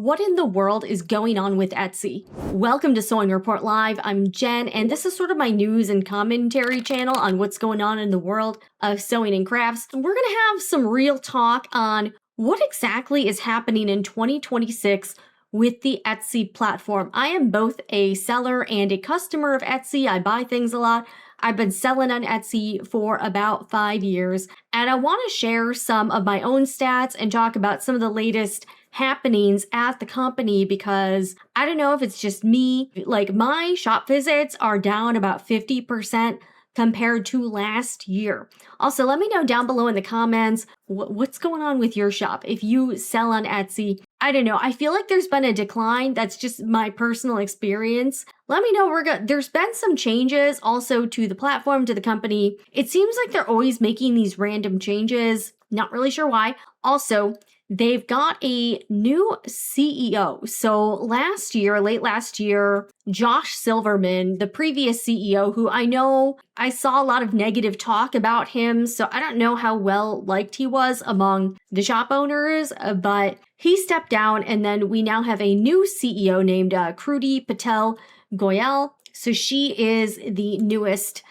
What in the world is going on with Etsy? Welcome to Sewing Report Live. I'm Jen, and this is sort of my news and commentary channel on what's going on in the world of sewing and crafts. We're gonna have some real talk on what exactly is happening in 2026 with the Etsy platform. I am both a seller and a customer of Etsy. I buy things a lot. I've been selling on Etsy for about 5 years, and I want to share some of my own stats and talk about some of the latest happenings at the company, because I don't know if it's just me, like my shop visits are down about 50% compared to last year. Also, let me know down below in the comments what's going on with your shop. If you sell on Etsy, I don't know. I feel like there's been a decline. That's just my personal experience. Let me know. There's been some changes also to the platform, to the company. It seems like they're always making these random changes. Not really sure why. Also, they've got a new CEO. So late last year, Josh Silverman, the previous CEO, who I know I saw a lot of negative talk about him, so I don't know how well liked he was among the shop owners, but he stepped down, and then we now have a new CEO named Kruti Patel Goyal. So she is the newest,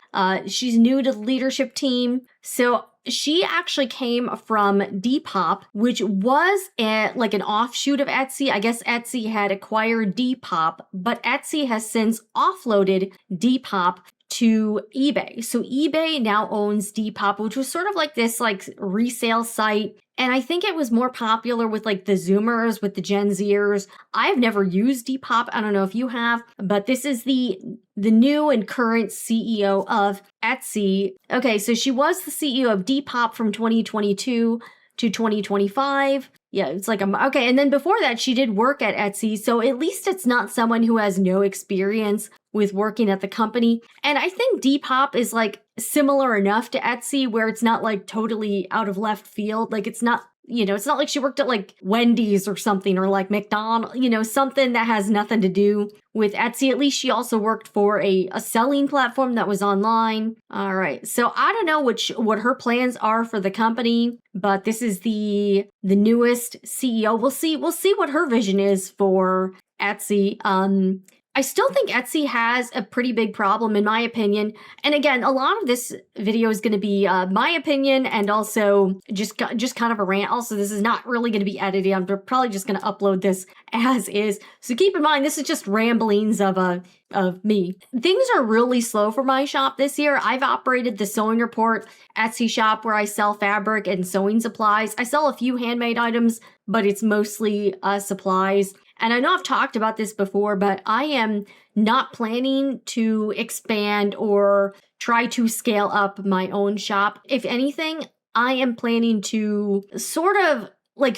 she's new to the leadership team. So she actually came from Depop, which was like an offshoot of Etsy. I guess Etsy had acquired Depop, but Etsy has since offloaded Depop to eBay. So eBay now owns Depop, which was sort of like this like resale site. And I think it was more popular with like the Zoomers, with the Gen Zers. I've never used Depop. I don't know if you have, but this is the new and current CEO of Etsy. Okay, so she was the CEO of Depop from 2022 to 2025. Yeah, it's like, okay. And then before that, she did work at Etsy. So at least it's not someone who has no experience with working at the company. And I think Depop is like similar enough to Etsy where it's not like totally out of left field. Like it's not, it's not like she worked at like Wendy's or something, or like McDonald's, something that has nothing to do with Etsy. At least she also worked for a selling platform that was online. All right. So I don't know what her plans are for the company, but this is the newest CEO. We'll see what her vision is for Etsy. I still think Etsy has a pretty big problem, in my opinion. And again, a lot of this video is going to be my opinion and also just kind of a rant. Also, this is not really going to be edited. I'm probably just going to upload this as is. So keep in mind, this is just ramblings of me. Things are really slow for my shop this year. I've operated the Sewing Report Etsy shop where I sell fabric and sewing supplies. I sell a few handmade items, but it's mostly supplies. And I know I've talked about this before, but I am not planning to expand or try to scale up my own shop. If anything, I am planning to sort of like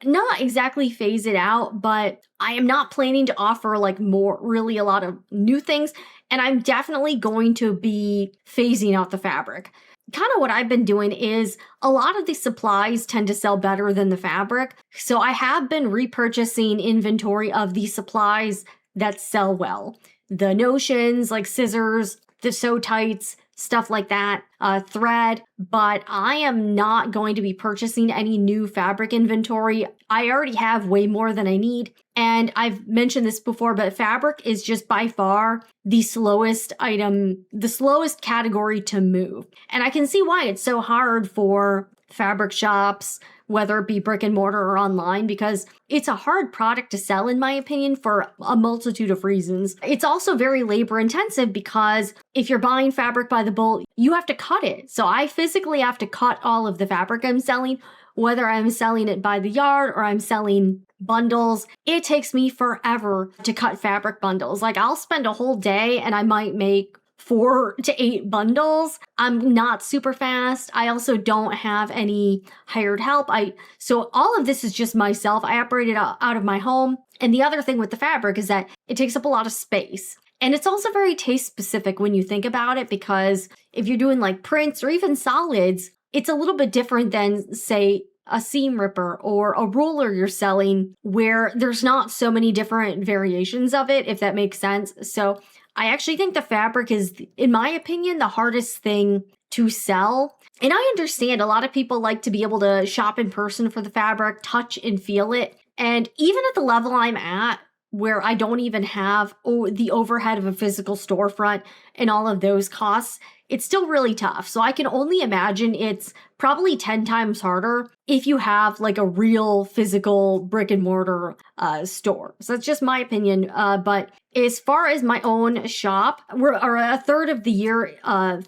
not exactly phase it out, but I am not planning to offer like really a lot of new things. And I'm definitely going to be phasing out the fabric. Kind of what I've been doing is a lot of the supplies tend to sell better than the fabric. So I have been repurchasing inventory of the supplies that sell well. The notions like scissors, the sew tights, stuff like that, thread, but I am not going to be purchasing any new fabric inventory. I already have way more than I need. And I've mentioned this before, but fabric is just by far the slowest item, the slowest category to move. And I can see why it's so hard for fabric shops, whether it be brick and mortar or online, because it's a hard product to sell, in my opinion, for a multitude of reasons. It's also very labor intensive because if you're buying fabric by the bolt, you have to cut it. So I physically have to cut all of the fabric I'm selling, whether I'm selling it by the yard or I'm selling bundles. It takes me forever to cut fabric bundles. Like I'll spend a whole day and I might make 4 to 8 bundles. I'm not super fast. I also don't have any hired help. So all of this is just myself. I operate it out of my home. And the other thing with the fabric is that it takes up a lot of space. And it's also very taste specific when you think about it, because if you're doing like prints or even solids, it's a little bit different than, say, a seam ripper or a ruler you're selling, where there's not so many different variations of it, if that makes sense. So I actually think the fabric is, in my opinion, the hardest thing to sell. And I understand a lot of people like to be able to shop in person for the fabric, touch and feel it. And even at the level I'm at, where I don't even have the overhead of a physical storefront and all of those costs, it's still really tough. So I can only imagine it's probably 10 times harder if you have like a real physical brick and mortar store. So that's just my opinion. But as far as my own shop, we're a third of the year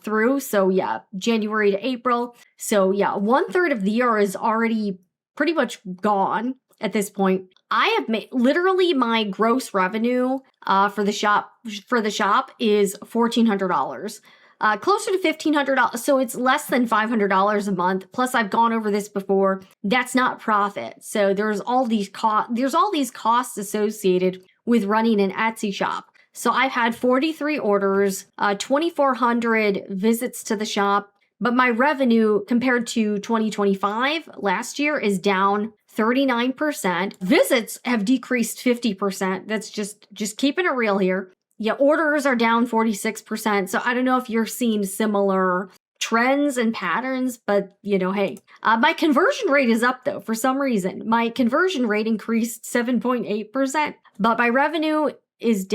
through. So yeah, January to April. So yeah, 1/3 of the year is already pretty much gone at this point. I have made literally my gross revenue for the shop is $1,400. Closer to $1,500, so it's less than $500 a month. Plus, I've gone over this before. That's not profit. So there's all these costs associated with running an Etsy shop. So I've had 43 orders, 2,400 visits to the shop, but my revenue compared to 2025 last year is down 39%. Visits have decreased 50%. That's just keeping it real here. Yeah, orders are down 46%. So I don't know if you're seeing similar trends and patterns, but hey. My conversion rate is up though, for some reason. My conversion rate increased 7.8%, but my revenue is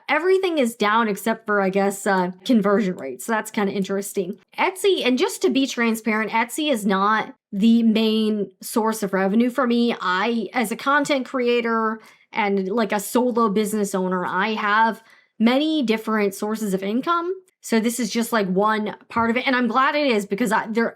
everything is down except for, I guess, conversion rate. So that's kind of interesting. Etsy, and just to be transparent, Etsy is not the main source of revenue for me. I, as a content creator and like a solo business owner, I have many different sources of income. So this is just like one part of it. And I'm glad it is, because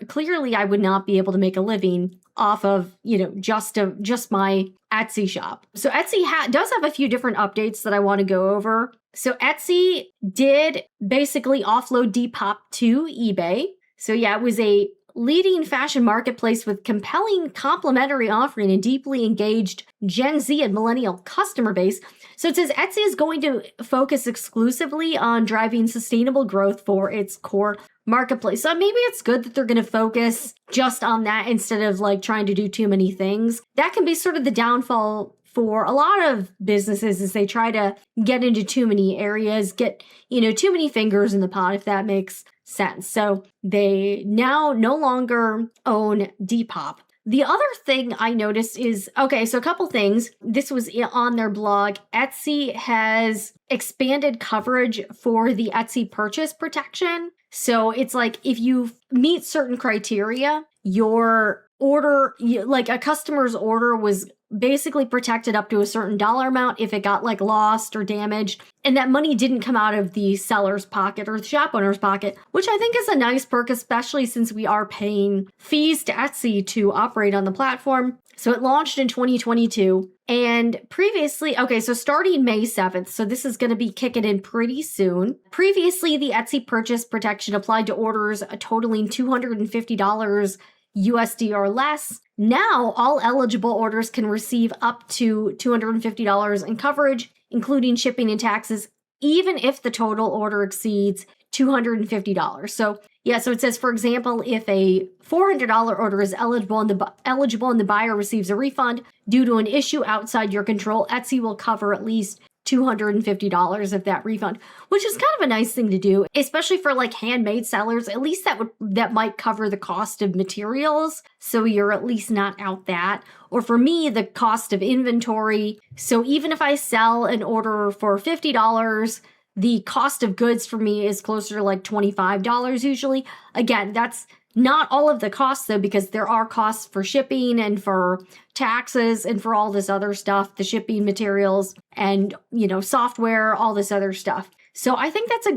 clearly I would not be able to make a living off of, just my Etsy shop. So Etsy does have a few different updates that I want to go over. So Etsy did basically offload Depop to eBay. So yeah, it was a leading fashion marketplace with compelling complementary offering and deeply engaged Gen Z and millennial customer base. So it says Etsy is going to focus exclusively on driving sustainable growth for its core marketplace. So maybe it's good that they're going to focus just on that instead of like trying to do too many things. That can be sort of the downfall for a lot of businesses, is they try to get into too many areas, get, too many fingers in the pot, if that makes sense. So they now no longer own Depop. The other thing I noticed is, so a couple things. This was on their blog. Etsy has expanded coverage for the Etsy purchase protection. So it's like if you meet certain criteria, your order, like a customer's order was basically protected up to a certain dollar amount if it got like lost or damaged, and that money didn't come out of the seller's pocket or the shop owner's pocket, which I think is a nice perk, especially since we are paying fees to Etsy to operate on the platform. So it launched in 2022, and previously, so starting May 7th, so this is going to be kicking in pretty soon. Previously, the Etsy purchase protection applied to orders totaling $250 USD or less. Now, all eligible orders can receive up to $250 in coverage, including shipping and taxes, even if the total order exceeds $250. So it says, for example, if a $400 order is eligible and the buyer receives a refund due to an issue outside your control, Etsy will cover at least $250 of that refund, which is kind of a nice thing to do, especially for like handmade sellers. At least that might cover the cost of materials, so you're at least not out that. Or for me, the cost of inventory. So even if I sell an order for $50, the cost of goods for me is closer to like $25 usually. Again, that's not all of the costs though, because there are costs for shipping and for taxes and for all this other stuff, the shipping materials and, software, all this other stuff. So I think that's a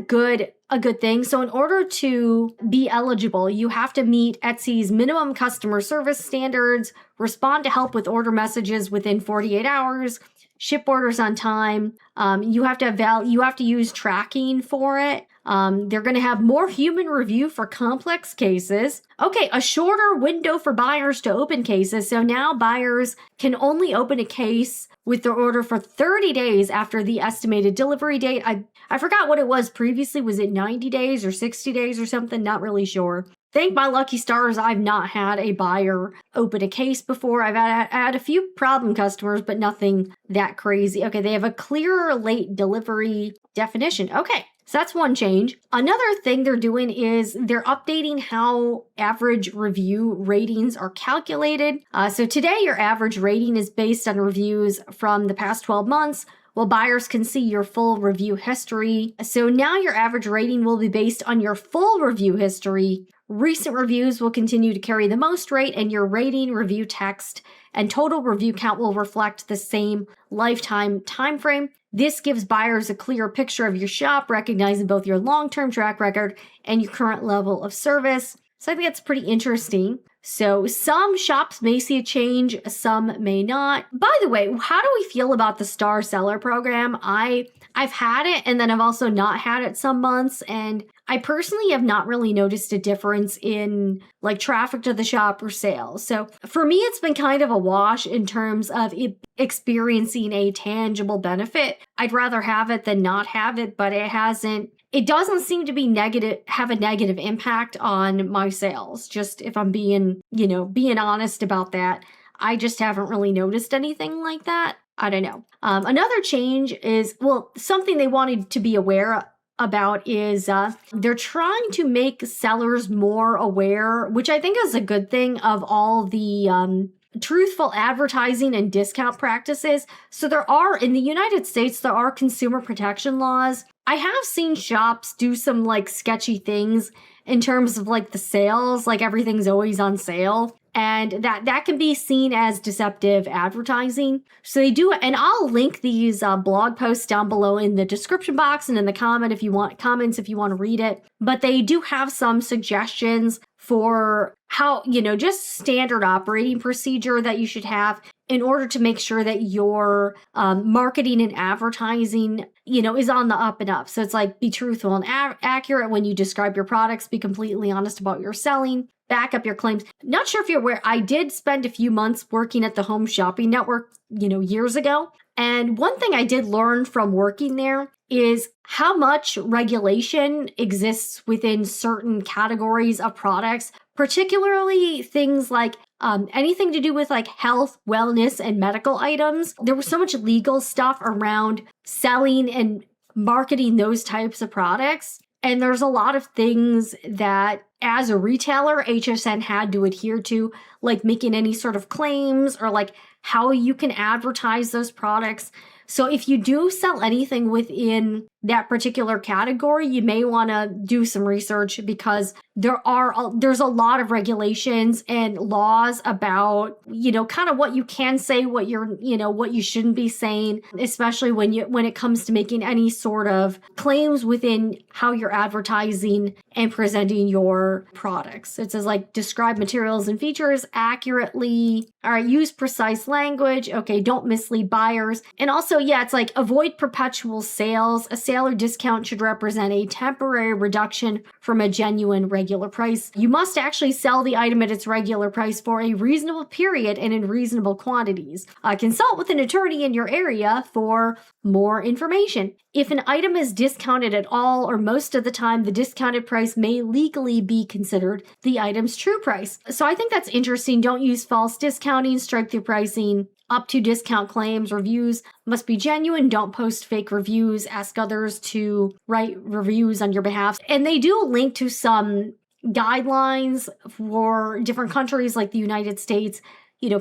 good thing. So in order to be eligible, you have to meet Etsy's minimum customer service standards, respond to help with order messages within 48 hours, ship orders on time. You have to use tracking for it. They're going to have more human review for complex cases. A shorter window for buyers to open cases. So now buyers can only open a case with their order for 30 days after the estimated delivery date. I forgot what it was previously. Was it 90 days or 60 days or something? Not really sure. Thank my lucky stars, I've not had a buyer open a case before. I had a few problem customers, but nothing that crazy. They have a clearer late delivery definition. So that's one change. Another thing they're doing is they're updating how average review ratings are calculated. So today your average rating is based on reviews from the past 12 months, while buyers can see your full review history. So now your average rating will be based on your full review history. Recent reviews will continue to carry the most rate, and your rating, review text, and total review count will reflect the same lifetime time frame. This gives buyers a clearer picture of your shop, recognizing both your long-term track record and your current level of service. So I think that's pretty interesting. So some shops may see a change, some may not. By the way, how do we feel about the Star Seller program? I've had it, and then I've also not had it some months, and I personally have not really noticed a difference in like traffic to the shop or sales. So for me, it's been kind of a wash in terms of experiencing a tangible benefit. I'd rather have it than not have it, but it doesn't seem to be have a negative impact on my sales. Just if I'm being honest about that, I just haven't really noticed anything like that. I don't know. Another change is, something they wanted to be aware about is they're trying to make sellers more aware, which I think is a good thing, of all the truthful advertising and discount practices. So in the United States, there are consumer protection laws. I have seen shops do some like sketchy things in terms of like the sales, like everything's always on sale. And that can be seen as deceptive advertising. So they do, and I'll link these blog posts down below in the description box and in the comments if you want to read it. But they do have some suggestions for how, just standard operating procedure that you should have in order to make sure that your marketing and advertising, is on the up and up. So it's like, be truthful and accurate when you describe your products, be completely honest about your selling, back up your claims. Not sure if you're aware, I did spend a few months working at the Home Shopping Network, years ago. And one thing I did learn from working there is how much regulation exists within certain categories of products, particularly things like anything to do with like health, wellness, and medical items. There was so much legal stuff around selling and marketing those types of products. And there's a lot of things that as a retailer, HSN had to adhere to, like making any sort of claims or like how you can advertise those products. So if you do sell anything within that particular category, you may want to do some research, because there's a lot of regulations and laws about, kind of what you can say, what you shouldn't be saying, especially when it comes to making any sort of claims within how you're advertising and presenting your products. It says like, describe materials and features accurately. All right, use precise language. Okay, don't mislead buyers. And also, it's like, avoid perpetual sales. A sale or discount should represent a temporary reduction from a genuine regular price. You must actually sell the item at its regular price for a reasonable period and in reasonable quantities. Consult with an attorney in your area for more information. If an item is discounted at all or most of the time, the discounted price may legally be considered the item's true price. So I think that's interesting. Don't use false discounting, strike through pricing, up to discount claims. Reviews must be genuine. Don't post fake reviews. Ask others to write reviews on your behalf. And they do link to some guidelines for different countries like the United States,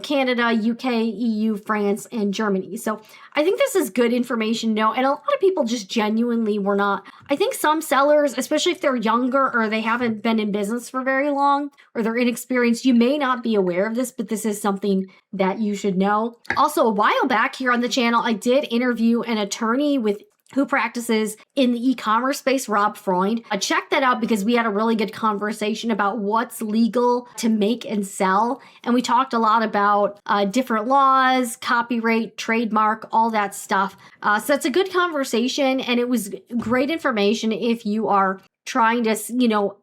Canada, UK, EU, France, and Germany. So I think this is good information to know. And a lot of people just genuinely were not. I think some sellers, especially if they're younger or they haven't been in business for very long or they're inexperienced, you may not be aware of this, but this is something that you should know. Also, a while back here on the channel, I did interview an attorney who practices in the e-commerce space, Rob Freund. Check that out, because we had a really good conversation about what's legal to make and sell. And we talked a lot about different laws, copyright, trademark, all that stuff. So it's a good conversation, and it was great information if you are trying to,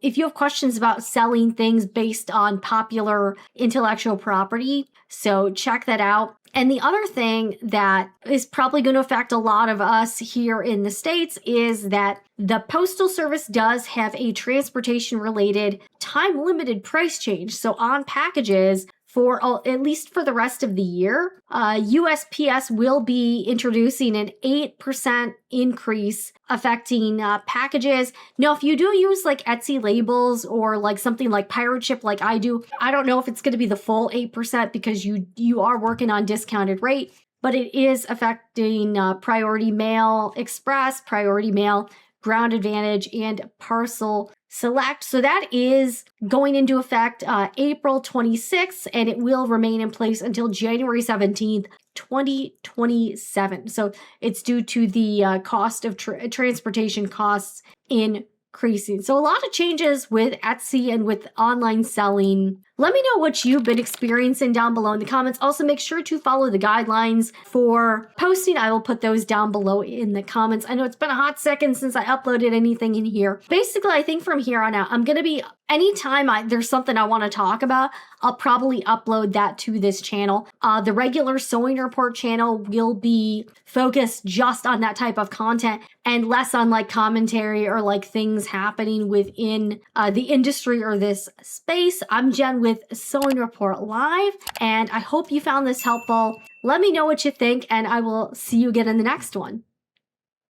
if you have questions about selling things based on popular intellectual property. So check that out. And the other thing that is probably going to affect a lot of us here in the States is that the Postal Service does have a transportation-related time-limited price change. So on packages for at least for the rest of the year. USPS will be introducing an 8% increase affecting packages. Now, if you do use like Etsy labels or like something like Pirate Ship like I do, I don't know if it's going to be the full 8% because you are working on discounted rate, but it is affecting Priority Mail Express, Priority Mail, Ground Advantage, and Parcel Select. So that is going into effect April 26th, and it will remain in place until January 17th, 2027. So it's due to the cost of transportation costs increasing. So a lot of changes with Etsy and with online selling. Let me know what you've been experiencing down below in the comments. Also, make sure to follow the guidelines for posting. I will put those down below in the comments. I know it's been a hot second since I uploaded anything in here. Basically, I think from here on out, I'm going to be, anytime there's something I want to talk about, I'll probably upload that to this channel. The regular Sewing Report channel will be focused just on that type of content and less on like commentary or like things happening within the industry or this space. I'm Jen with Sewing Report Live, and I hope you found this helpful. Let me know what you think, and I will see you again in the next one.